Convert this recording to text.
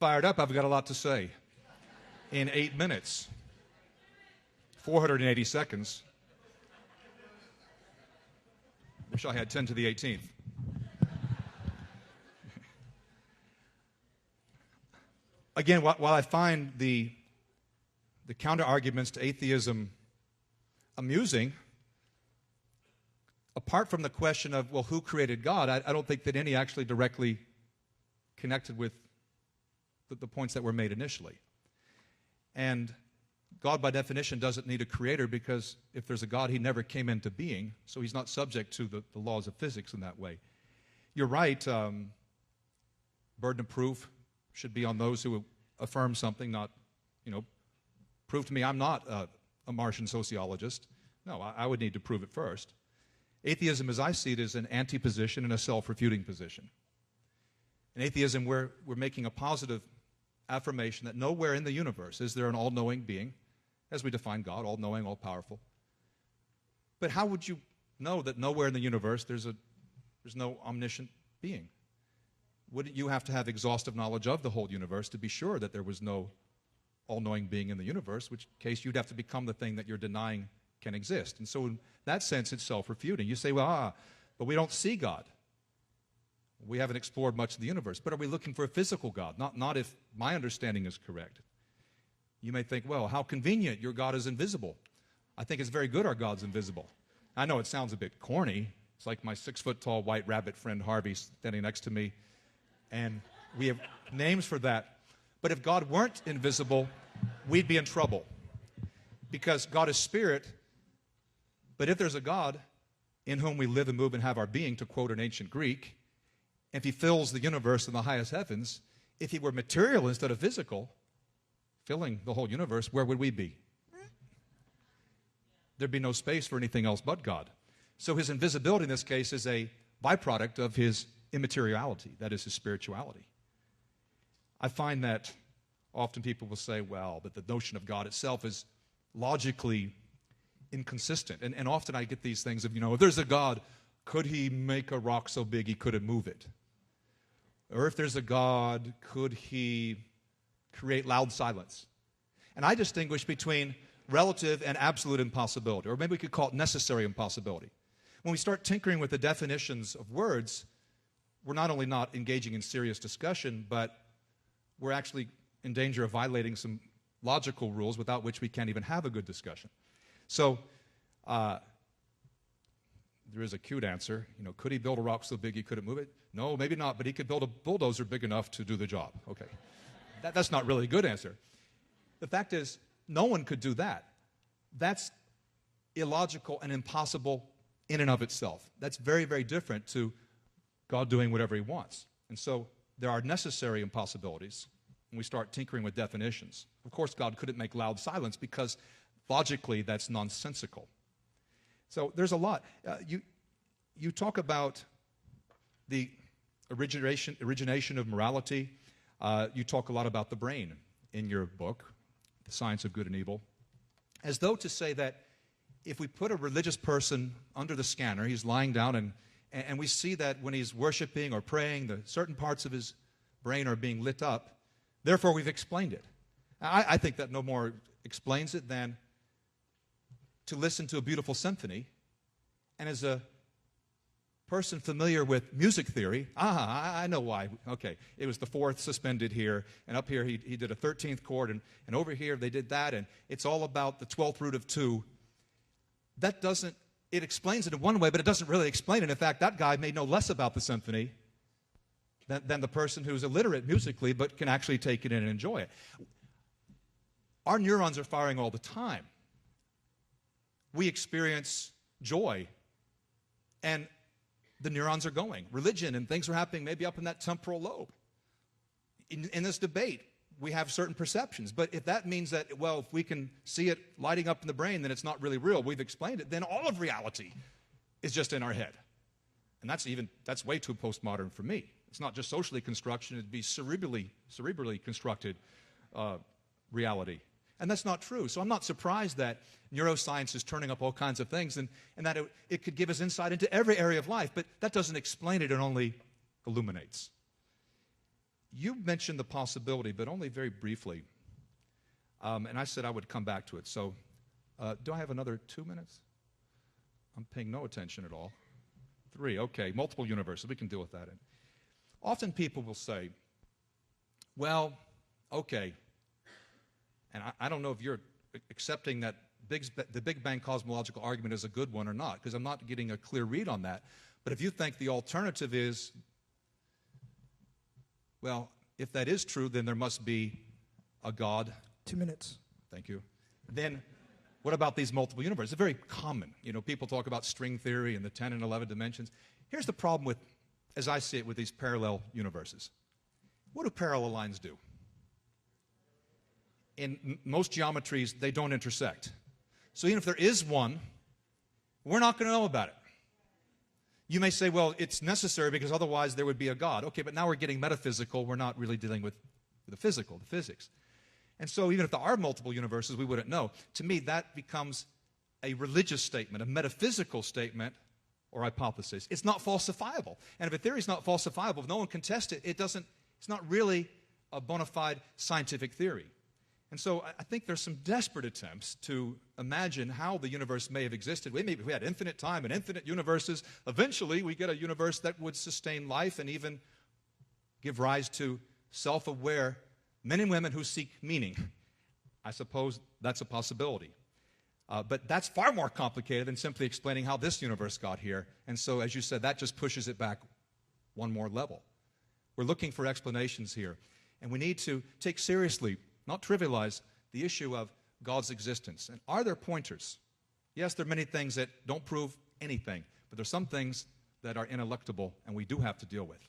fired up. I've got a lot to say. In 8 minutes, 480 seconds. Wish I had 10 to the 18th. Again, while I find the counter-arguments to atheism amusing, apart from the question of, well, who created God, I don't think that any actually directly connected with the points that were made initially. And God, by definition, doesn't need a creator because if there's a God, he never came into being, so he's not subject to the laws of physics in that way. You're right, burden of proof should be on those who affirm something, not, prove to me I'm not a Martian sociologist. No, I would need to prove it first. Atheism, as I see it, is an anti-position and a self-refuting position. In atheism, we're making a positive affirmation that nowhere in the universe is there an all-knowing being, as we define God, all-knowing, all-powerful. But how would you know that nowhere in the universe there's no omniscient being? Wouldn't you have to have exhaustive knowledge of the whole universe to be sure that there was no all-knowing being in the universe, which case you'd have to become the thing that you're denying can exist. And so in that sense, it's self-refuting. You say, well, but we don't see God. We haven't explored much of the universe. But are we looking for a physical God? Not if my understanding is correct. You may think, well, how convenient, your God is invisible. I think it's very good our God's invisible. I know it sounds a bit corny. It's like my 6-foot-tall white rabbit friend Harvey standing next to me. And we have names for that. But if God weren't invisible, we'd be in trouble. Because God is spirit. But if there's a God in whom we live and move and have our being, to quote an ancient Greek, if he fills the universe in the highest heavens, if he were material instead of physical, filling the whole universe, where would we be? There'd be no space for anything else but God. So his invisibility in this case is a byproduct of his immateriality, that is his spirituality. I find that often people will say, well, that the notion of God itself is logically inconsistent. And often I get these things of, if there's a God, could he make a rock so big he couldn't move it? Or if there's a God, could he create loud silence? And I distinguish between relative and absolute impossibility, or maybe we could call it necessary impossibility. When we start tinkering with the definitions of words, we're not only not engaging in serious discussion, but we're actually in danger of violating some logical rules without which we can't even have a good discussion. So there is a cute answer. Could he build a rock so big he couldn't move it? No, maybe not, but he could build a bulldozer big enough to do the job. Okay. That's not really a good answer. The fact is, no one could do that. That's illogical and impossible in and of itself. That's very, very different to God doing whatever he wants. And so there are necessary impossibilities when we start tinkering with definitions. Of course, God couldn't make loud silence because logically that's nonsensical. So there's a lot. You talk about the origination of morality. You talk a lot about the brain in your book, The Science of Good and Evil, as though to say that if we put a religious person under the scanner, he's lying down and we see that when he's worshiping or praying, the certain parts of his brain are being lit up, therefore we've explained it. I think that no more explains it than to listen to a beautiful symphony, and as a person familiar with music theory, I know why. Okay, it was the fourth suspended here, and up here he did a 13th chord, and over here they did that, and it's all about the 12th root of 2. That doesn't, it explains it in one way, but it doesn't really explain it. In fact, that guy may know less about the symphony than the person who's illiterate musically, but can actually take it in and enjoy it. Our neurons are firing all the time. We experience joy, and the neurons are going. Religion and things are happening maybe up in that temporal lobe. In this debate, we have certain perceptions. But if that means that, well, if we can see it lighting up in the brain, then it's not really real, we've explained it, then all of reality is just in our head. And that's way too postmodern for me. It's not just socially construction, it'd be cerebrally constructed reality. And that's not true. So I'm not surprised that neuroscience is turning up all kinds of things and that it could give us insight into every area of life, but that doesn't explain it, it only illuminates. You mentioned the possibility, but only very briefly. And I said I would come back to it. So do I have another 2 minutes? I'm paying no attention at all. 3, okay. Multiple universes. We can deal with that. Often people will say, well, okay. And I don't know if you're accepting that the Big Bang cosmological argument is a good one or not, because I'm not getting a clear read on that. But if you think the alternative is, well, if that is true, then there must be a God. 2 minutes. Thank you. Then what about these multiple universes? It's very common. You know, people talk about string theory and the 10 and 11 dimensions. Here's the problem with, as I see it, with these parallel universes. What do parallel lines do? In most geometries, they don't intersect. So even if there is one, we're not going to know about it. You may say, well, it's necessary because otherwise there would be a God. Okay, but now we're getting metaphysical. We're not really dealing with the physical, the physics. And so even if there are multiple universes, we wouldn't know. To me, that becomes a religious statement, a metaphysical statement or hypothesis. It's not falsifiable. And if a theory is not falsifiable, if no one can test it, it's not really a bona fide scientific theory. And so I think there's some desperate attempts to imagine how the universe may have existed. Maybe if we had infinite time and infinite universes, eventually we get a universe that would sustain life and even give rise to self-aware men and women who seek meaning. I suppose that's a possibility. But that's far more complicated than simply explaining how this universe got here. And so, as you said, that just pushes it back one more level. We're looking for explanations here. And we need to take seriously, not trivialize, the issue of God's existence. And are there pointers? Yes, there are many things that don't prove anything, but there are some things that are ineluctable and we do have to deal with.